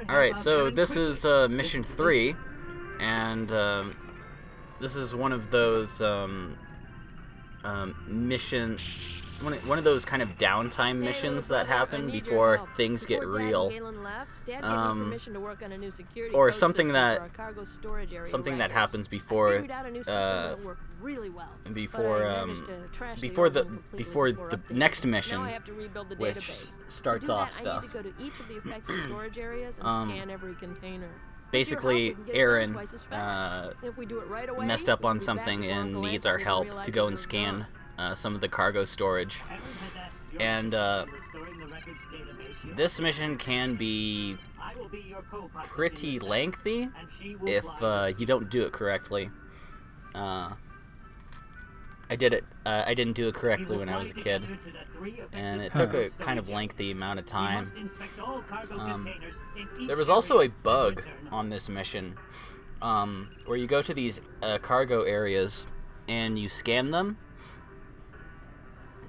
Alright, so this is mission 3, and this is one of those mission... One of those kind of downtime missions that happen before things get real. Or something that happens before the next mission, which starts off stuff. Basically, Aeron messed up on something and needs our help to go and scan some of the cargo storage. And this mission can be pretty lengthy if you don't do it correctly. I didn't do it correctly when I was a kid, and it took a kind of lengthy amount of time. There was also a bug on this mission, where you go to these cargo areas and you scan them.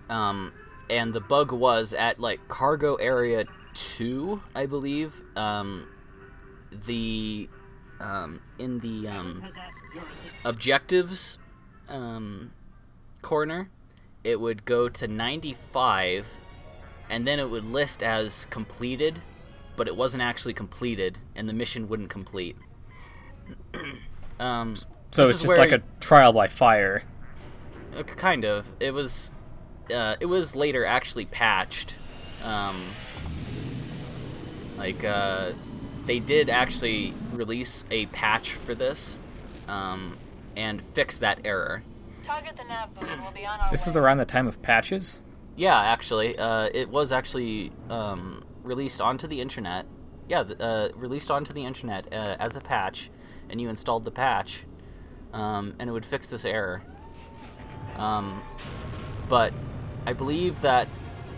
And the bug was at like cargo area 2, I believe. In the objectives corner, it would go to 95, and then it would list as completed, but it wasn't actually completed, and the mission wouldn't complete. So it's just like a trial by fire. Kind of. It was later actually patched. They did actually release a patch for this, and fix that error. Target the nav boom. We'll be on our This way. is around the time of patches? Yeah, actually, it was actually released onto the internet. Yeah, released onto the internet as a patch, and you installed the patch, and it would fix this error. But I believe that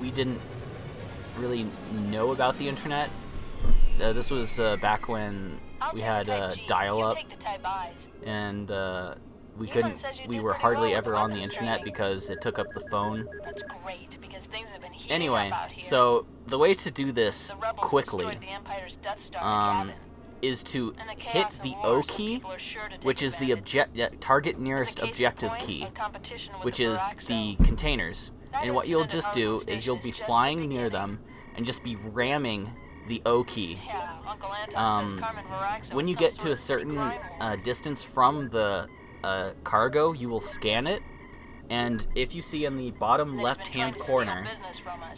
we didn't really know about the internet. This was back when we had dial-up, and we were hardly ever on the internet because it took up the phone. That's great, because things have been heating Anyway, up out here. so the way to do this The rebels quickly destroyed the Empire's Death Star in Yavin. is to And the hit chaos the of O war, so key, people are sure to take which is the advantage. target nearest The case objective point key, of competition with which the is Barak the Zone. containers. That And what you'll incident just at do Argo is you'll be Station is just flying the near beginning. them and just be ramming the O key. Yeah, Uncle Anton says Carmen Barak Zone When you is get some to a sort of certain crime war. distance from the cargo, you will scan it, and if you see in the bottom They've been left-hand trying to corner, steal business from us.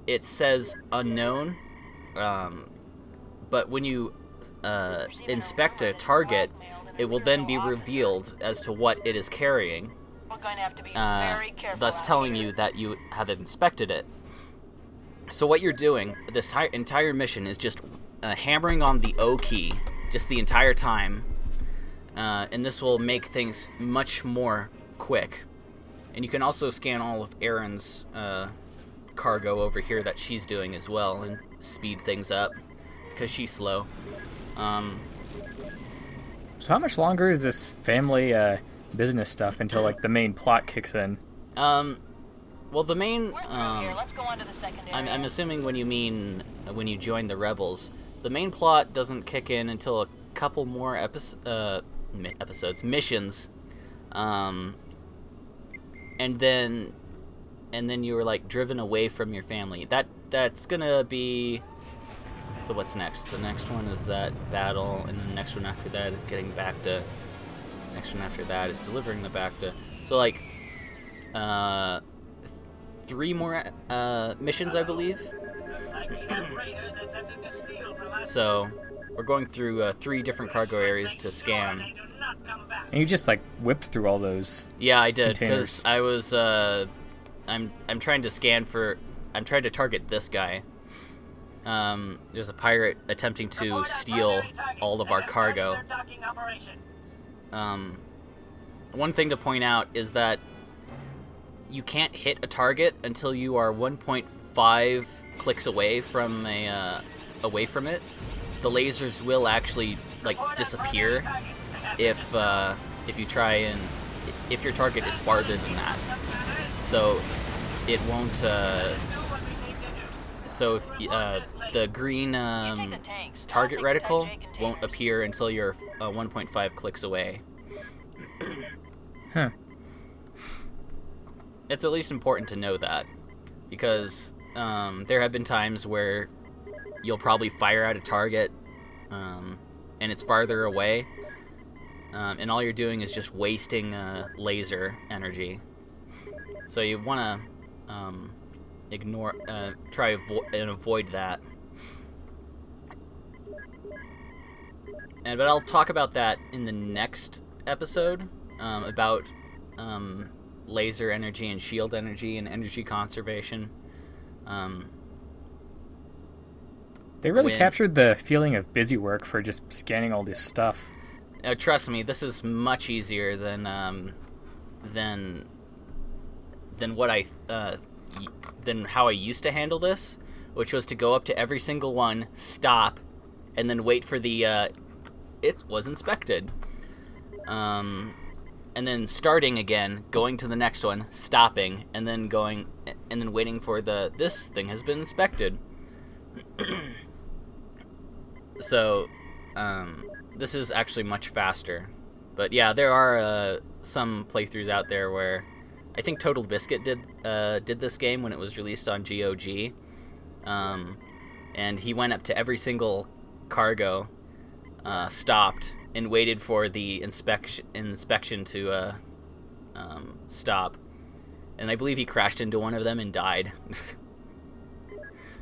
it says unknown, but when you inspect a target, it will then be revealed as to what it is carrying, We're going to have to be very careful thus out telling here. you that you have inspected it. So what you're doing, this entire mission is just hammering on the O key, just the entire time, and this will make things much more quick. And you can also scan all of Aeron's cargo over here that she's doing as well, and speed things up, because she's slow. So how much longer is this family business stuff until like the main plot kicks in? Well, the main, We're through here. Let's go on to the secondary. I'm assuming when you mean when you join the rebels, the main plot doesn't kick in until a couple more missions, and then you were like driven away from your family. That's gonna be. So what's next? The next one is that battle, and the next one after that is getting back to. Next one after that is delivering the back to. So like, 3 more missions, I believe. So we're going through 3 different cargo areas to scan. And you just like whipped through all those. Yeah, I did, Containers. because I was I'm trying to scan for. I'm trying to target this guy. There's a pirate attempting to steal all of our cargo. One thing to point out is that you can't hit a target until you are 1.5 clicks away from it. The lasers will actually like disappear if you try and if your target is farther than that. So it won't So if, the green target reticle won't appear until you're 1.5 clicks away. Huh. It's at least important to know that, because there have been times where you'll probably fire at a target and it's farther away, and all you're doing is just wasting laser energy. So you want to try and avoid that. But I'll talk about that in the next episode, about laser energy and shield energy and energy conservation. They really captured the feeling of busy work for just scanning all this stuff. Trust me, this is much easier than how I used to handle this, which was to go up to every single one, stop, and then wait for the it was inspected. And then starting again, going to the next one, stopping, and then waiting for this thing has been inspected. So, this is actually much faster. But yeah, there are some playthroughs out there where I think Total Biscuit did this game when it was released on GOG, and he went up to every single cargo, stopped, and waited for the inspection to stop. And I believe he crashed into one of them and died.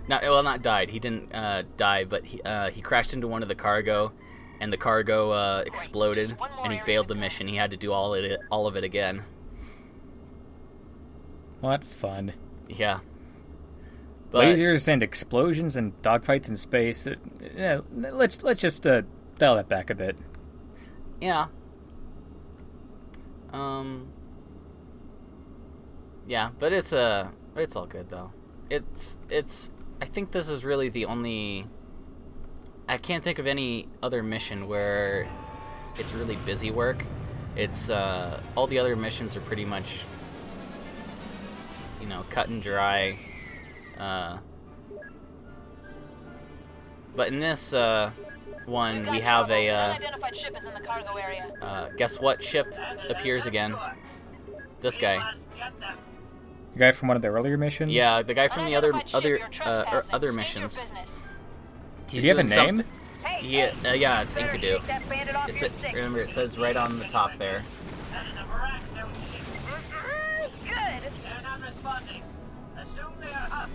Not died. He didn't die, but he crashed into one of the cargo, and the cargo exploded, and he failed the mission. He had to do all of it again. What fun. Yeah. But, lasers and explosions and dogfights in space. Let's just dial that back a bit. Yeah. Yeah, but it's all good though. I think this is really the only. I can't think of any other mission where it's really busy work. It's all the other missions are pretty much, cut and dry. But in this one, we have a. Guess what ship appears again? This guy. The guy from one of the earlier missions? Yeah, the guy from the other missions. Does he have a name? Yeah, it's Enkidu. Remember, it says right on the top there.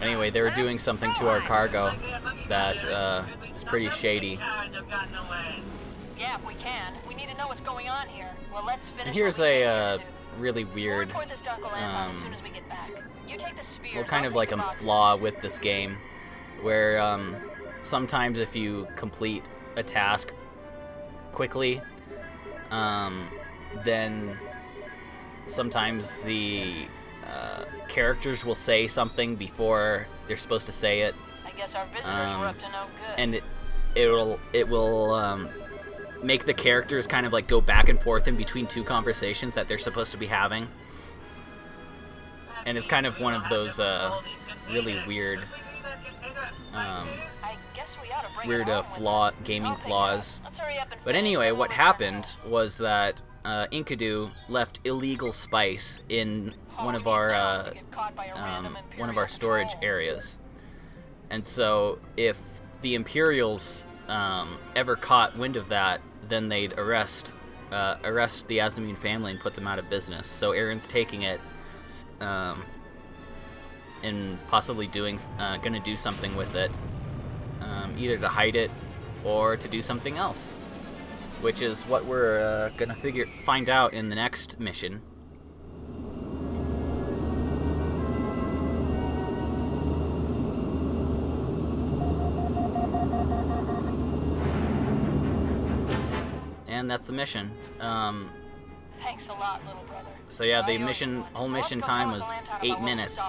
Anyway, they were doing something to our cargo that is pretty shady. Yeah, if we can. We need to know what's going on here. Well, let's finish. And here's a really weird, kind of like a flaw with this game, where sometimes if you complete a task quickly, then sometimes the characters will say something before they're supposed to say it. I guess our visitors were up to no good. And it will make the characters kind of like go back and forth in between two conversations that they're supposed to be having. And it's kind of one of those really weird gaming flaws. But anyway, what happened was that Enkidu left illegal spice in one of our storage areas. And so if the Imperials ever caught wind of that, then they'd arrest the Asamune family and put them out of business. So Aeron's taking it and possibly gonna do something with it, either to hide it or to do something else, which is what we're gonna find out in the next mission. And that's the mission. Thanks a lot, little brother. So yeah, the whole mission time was 8 minutes.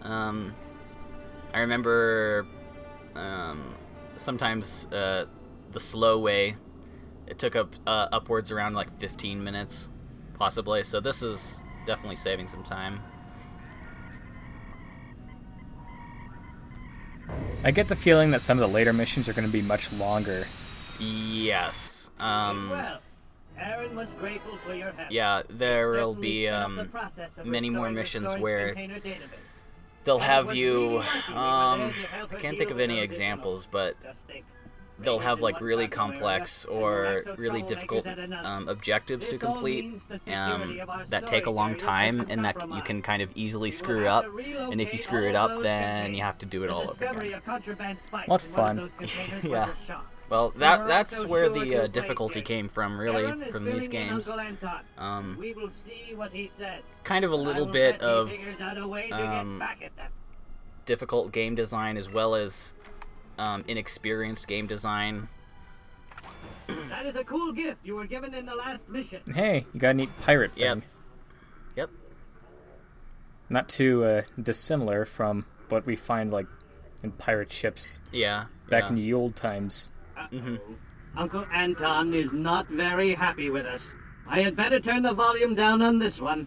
I remember sometimes the slow way, it took up upwards around like 15 minutes, possibly. So this is definitely saving some time. I get the feeling that some of the later missions are going to be much longer. Yes. Well, Aeron was grateful for your help. Yeah, there will be many more missions where they'll have you. I can't think of any examples, but they'll have like really complex or really difficult objectives to complete that take a long time and that you can kind of easily screw up. And if you screw it up, then you have to do it all over again. What fun. Yeah. Well, that's where the difficulty came from, really, from these games. Kind of a little bit of difficult game design as well as inexperienced game design. That is a cool gift you were given in the last mission. Hey, you got a neat pirate thing. Yep. Not too dissimilar from what we find like in pirate ships. Back in the old times. Uncle Anton is not very happy with us. I had better turn the volume down on this one.